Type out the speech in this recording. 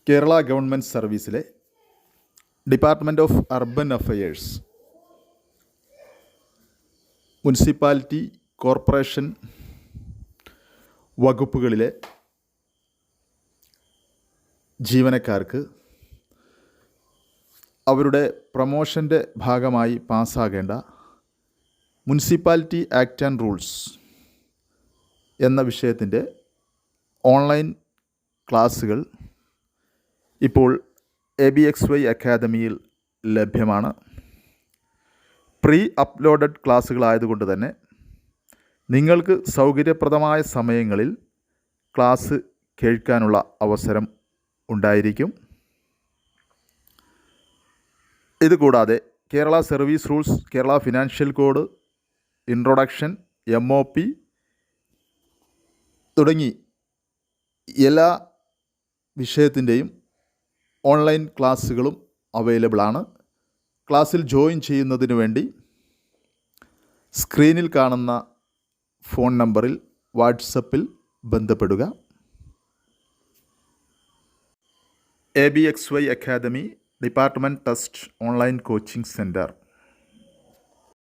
Kerala government സർവീസിലെ department of urban affairs, municipality, corporation വകുപ്പുകളിലെ ജീവനക്കാർക്ക് അവരുടെ പ്രമോഷൻ്റെ ഭാഗമായി പാസ്സാകേണ്ട മുനിസിപ്പാലിറ്റി ആക്ട് ആൻഡ് റൂൾസ് എന്ന വിഷയത്തിൻ്റെ ഓൺലൈൻ ക്ലാസ്സുകൾ ഇപ്പോൾ ABXY അക്കാദമിയിൽ ലഭ്യമാണ്. പ്രീ അപ്ലോഡഡ് ക്ലാസ്സുകളായതുകൊണ്ട് തന്നെ നിങ്ങൾക്ക് സൗകര്യപ്രദമായ സമയങ്ങളിൽ ക്ലാസ് കേൾക്കാനുള്ള അവസരം ഉണ്ടായിരിക്കും. ഇതുകൂടാതെ Kerala service rules, Kerala financial code, introduction, MOP തുടങ്ങി എല്ലാ വിഷയത്തിൻ്റെയും ഓൺലൈൻ ക്ലാസ്സുകളും അവൈലബിളാണ്. ക്ലാസ്സിൽ ജോയിൻ ചെയ്യുന്നതിന് വേണ്ടി സ്ക്രീനിൽ കാണുന്ന ഫോൺ നമ്പറിൽ വാട്സപ്പിൽ ബന്ധപ്പെടുക. ABXY academy department test online coaching centre.